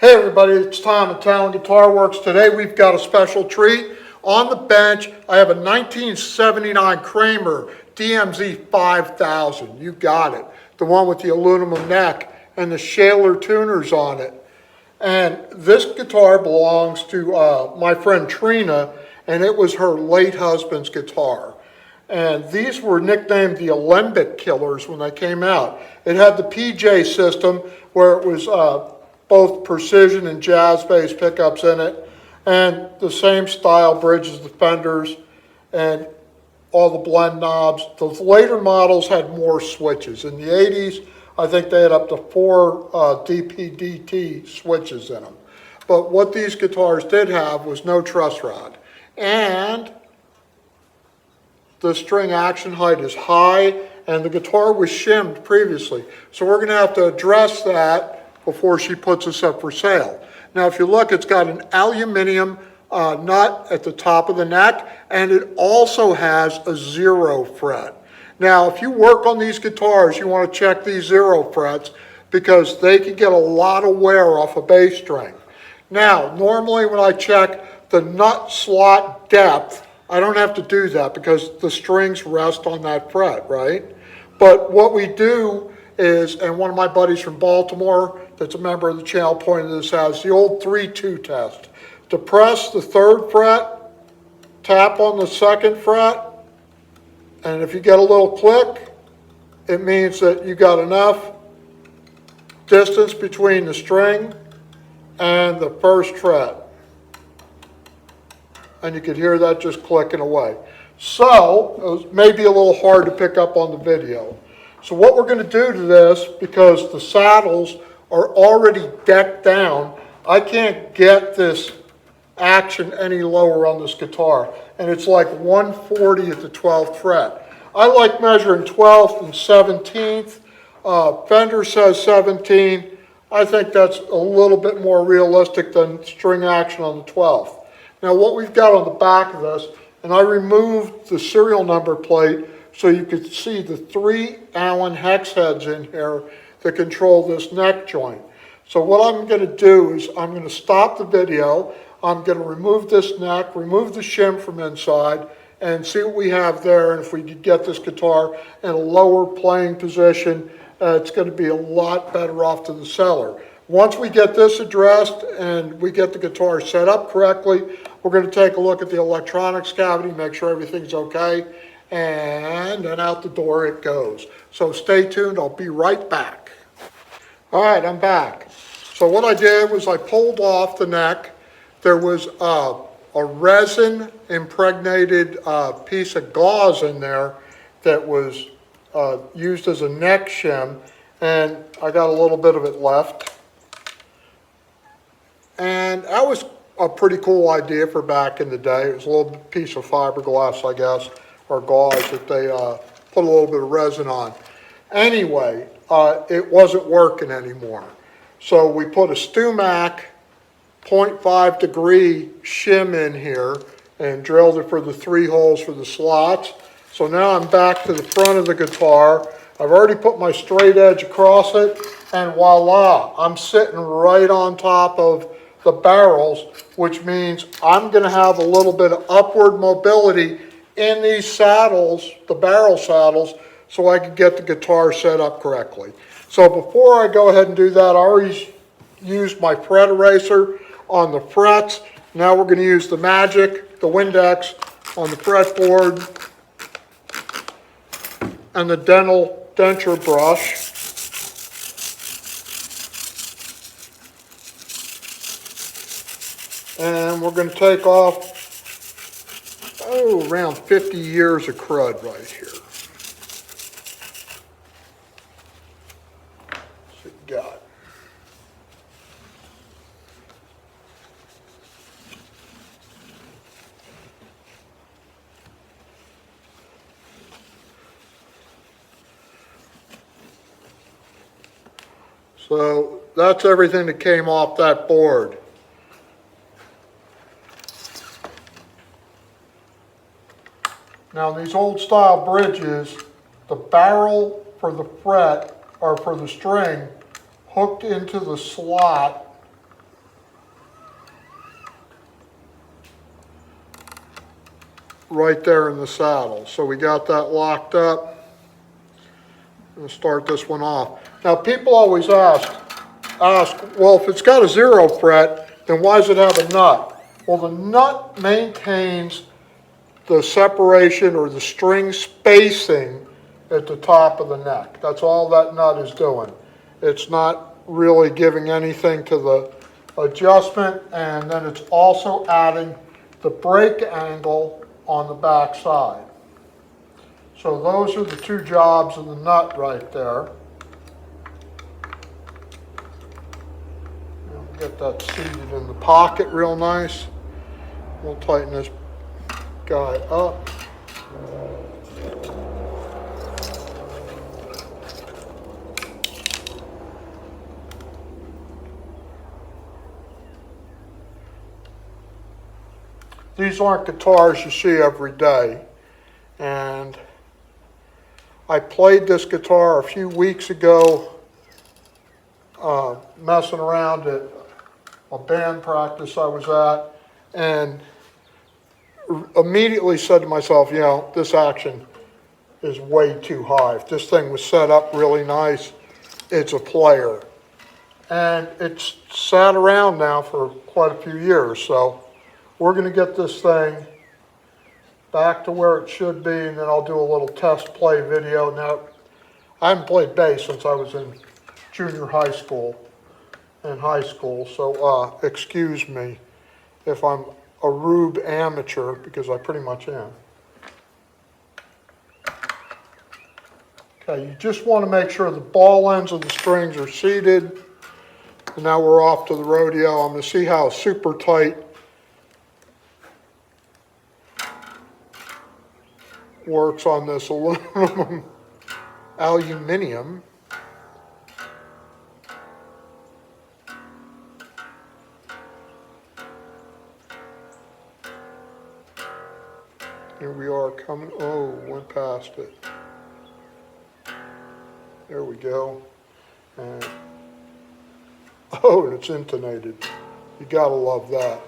Hey everybody, it's Tom at Talon Guitar Works. Today we've got a special treat. On the bench, I have a 1979 Kramer DMZ 5000. You got it. The one with the aluminum neck and the Shaler tuners on it. And this guitar belongs to my friend Trina, and it was her late husband's guitar. And these were nicknamed the Alembic Killers when they came out. It had the PJ system where it was both precision and jazz bass pickups in it, and the same style bridges, the fenders, and all the blend knobs. The later models had more switches. In the 80s, I think they had up to 4 DPDT switches in them. But what these guitars did have was no truss rod. And the string action height is high, and the guitar was shimmed previously. So we're going to have to address that before she puts this up for sale. Now, if you look, it's got an aluminum nut at the top of the neck, and it also has a 0 fret. Now, if you work on these guitars, you want to check these 0 frets because they can get a lot of wear off a bass string. Now, normally when I check the nut slot depth, I don't have to do that because the strings rest on that fret, right? But what we do is, and one of my buddies from Baltimore that's a member of the channel pointed this out, is the old 3-2 test. To press the 3rd fret, tap on the 2nd fret, and if you get a little click, it means that you got enough distance between the string and the 1st fret. And you could hear that just clicking away. So, it was maybe a little hard to pick up on the video. So what we're going to do to this, because the saddles are already decked down, I can't get this action any lower on this guitar. And it's like 140 at the 12th fret. I like measuring 12th and 17th. Fender says 17. I think that's a little bit more realistic than string action on the 12th. Now what we've got on the back of this, and I removed the serial number plate so you could see the 3 Allen hex heads in here that control this neck joint. So what I'm going to do is I'm going to stop the video. I'm going to remove this neck, remove the shim from inside, and see what we have there. And if we could get this guitar in a lower playing position, it's going to be a lot better off to the seller. Once we get this addressed and we get the guitar set up correctly, we're going to take a look at the electronics cavity, make sure everything's okay, and then out the door it goes. So stay tuned, I'll be right back. All right, I'm back. So what I did was I pulled off the neck. There was a resin impregnated piece of gauze in there that was used as a neck shim, and I got a little bit of it left. And that was a pretty cool idea for back in the day. It was a little piece of fiberglass, I guess, or gauze that they put a little bit of resin on. Anyway, it wasn't working anymore. So we put a Stumac 0.5 degree shim in here and drilled it for the 3 holes for the slots. So now I'm back to the front of the guitar. I've already put my straight edge across it, and voila, I'm sitting right on top of the barrels, which means I'm going to have a little bit of upward mobility in these saddles, the barrel saddles, so I can get the guitar set up correctly. So before I go ahead and do that, I already used my fret eraser on the frets. Now we're going to use the Magic, the Windex on the fretboard, and the denture brush. And we're going to take off, around 50 years of crud right here. What's it got? So that's everything that came off that board. Now these old style bridges, the barrel for the fret or for the string hooked into the slot right there in the saddle. So we got that locked up. I'm going to start this one off. Now people always ask, well, if it's got a 0 fret, then why does it have a nut? Well, the nut maintains the separation or the string spacing at the top of the neck. That's all that nut is doing. It's not really giving anything to the adjustment, and then it's also adding the break angle on the back side. So those are the two jobs of the nut right there. Get that seated in the pocket real nice. We'll tighten this guy up. These aren't guitars you see every day, and I played this guitar a few weeks ago, messing around at a band practice I was at, and immediately said to myself, you know, this action is way too high. If this thing was set up really nice, it's a player. And it's sat around now for quite a few years, so we're going to get this thing back to where it should be, and then I'll do a little test play video. Now, I haven't played bass since I was in junior high school and high school, so excuse me if I'm a rube amateur, because I pretty much am. Okay, you just want to make sure the ball ends of the strings are seated. And now we're off to the rodeo. I'm going to see how super tight works on this aluminum. Here we are coming, oh, went past it. There we go. And, oh, and it's intonated. You gotta love that.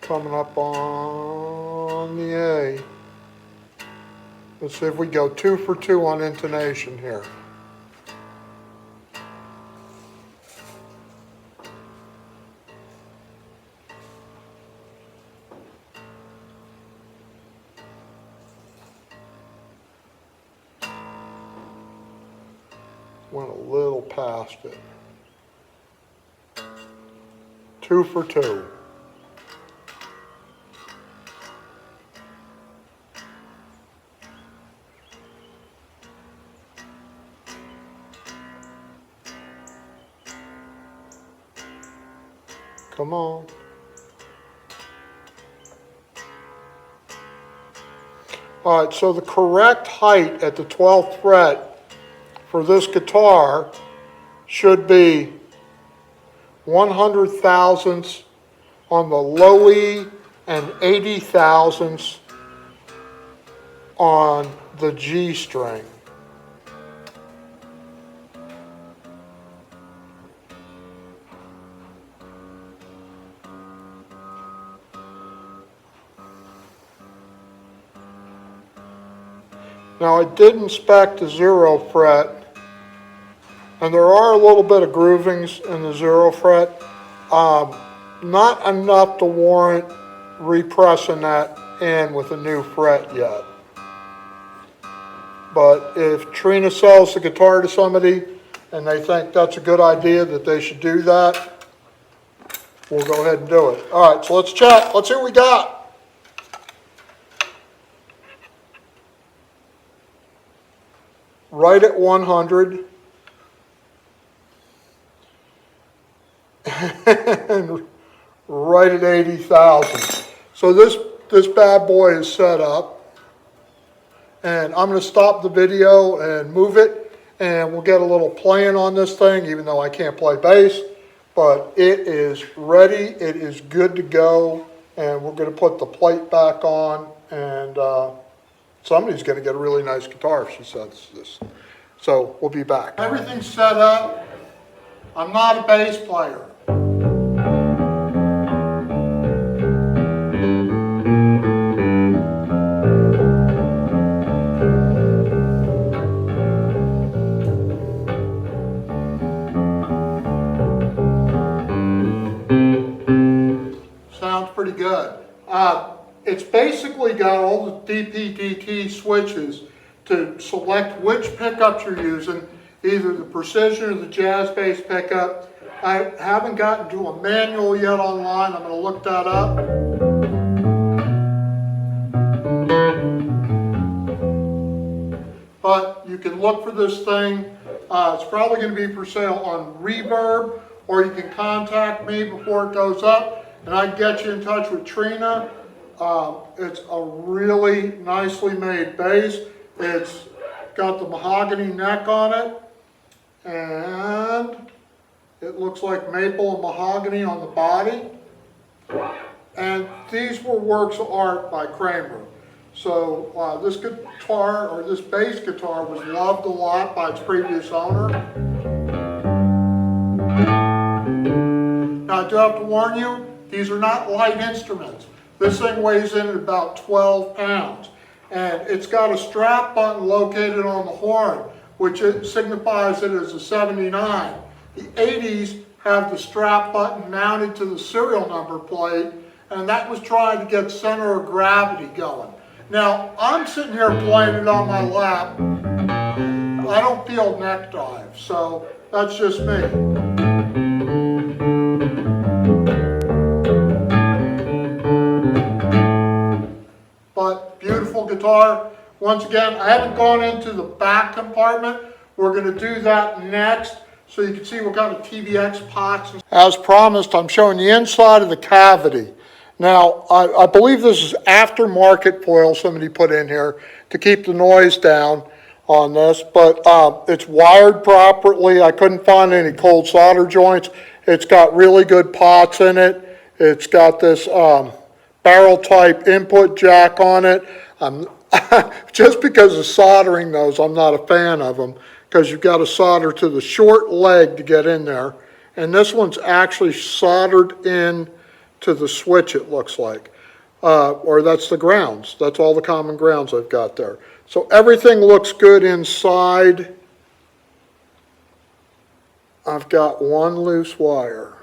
Coming up on the A. Let's see if we go 2 for 2 on intonation here. Went a little past it. 2 for 2. Come on. All right, so the correct height at the 12th fret for this guitar should be 100 thousandths on the low E and 80 thousandths on the G string. Now I did inspect the 0 fret, and there are a little bit of groovings in the 0 fret, not enough to warrant repressing that in with a new fret yet. But if Trina sells the guitar to somebody and they think that's a good idea, that they should do that, we'll go ahead and do it. All right, so let's check. Let's see what we got. Right at 100. And right at 80,000. So this bad boy is set up. And I'm going to stop the video and move it. And we'll get a little playing on this thing, even though I can't play bass. But it is ready. It is good to go. And we're going to put the plate back on and somebody's going to get a really nice guitar if she says this. So we'll be back. Everything's set up. I'm not a bass player. Sounds pretty good. It's basically got all the DPDT switches to select which pickups you're using, either the precision or the jazz bass pickup. I haven't gotten to a manual yet online. I'm going to look that up. But you can look for this thing. It's probably going to be for sale on Reverb, or you can contact me before it goes up, and I can get you in touch with Trina. It's a really nicely made bass. It's got the mahogany neck on it, and it looks like maple and mahogany on the body. And these were works of art by Kramer. So this guitar, or this bass guitar, was loved a lot by its previous owner. Now I do have to warn you, these are not light instruments. This thing weighs in at about 12 pounds. And it's got a strap button located on the horn, which it signifies it as a 79. The 80s have the strap button mounted to the serial number plate, and that was trying to get center of gravity going. Now, I'm sitting here playing it on my lap. I don't feel neck dive, so that's just me. But beautiful guitar. Once again, I haven't gone into the back compartment. We're going to do that next, so you can see what kind of TVX pots. As promised, I'm showing the inside of the cavity. Now, I believe this is aftermarket foil somebody put in here to keep the noise down on this, but it's wired properly. I couldn't find any cold solder joints. It's got really good pots in it. It's got this barrel type input jack on it. Just because of soldering those, I'm not a fan of them, because you've got to solder to the short leg to get in there. And this one's actually soldered in to the switch, it looks like. Or that's the grounds. That's all the common grounds I've got there. So everything looks good inside. I've got one loose wire.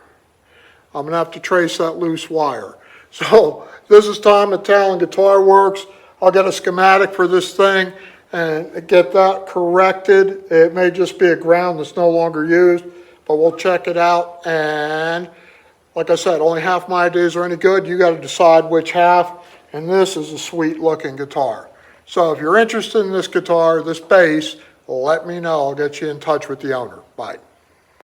I'm going to have to trace that loose wire. So this is Tom at Talon Guitar Works. I'll get a schematic for this thing and get that corrected. It may just be a ground that's no longer used, but we'll check it out. And like I said, only half my ideas are any good. You got to decide which half. And this is a sweet looking guitar. So if you're interested in this guitar, this bass, let me know. I'll get you in touch with the owner. Bye.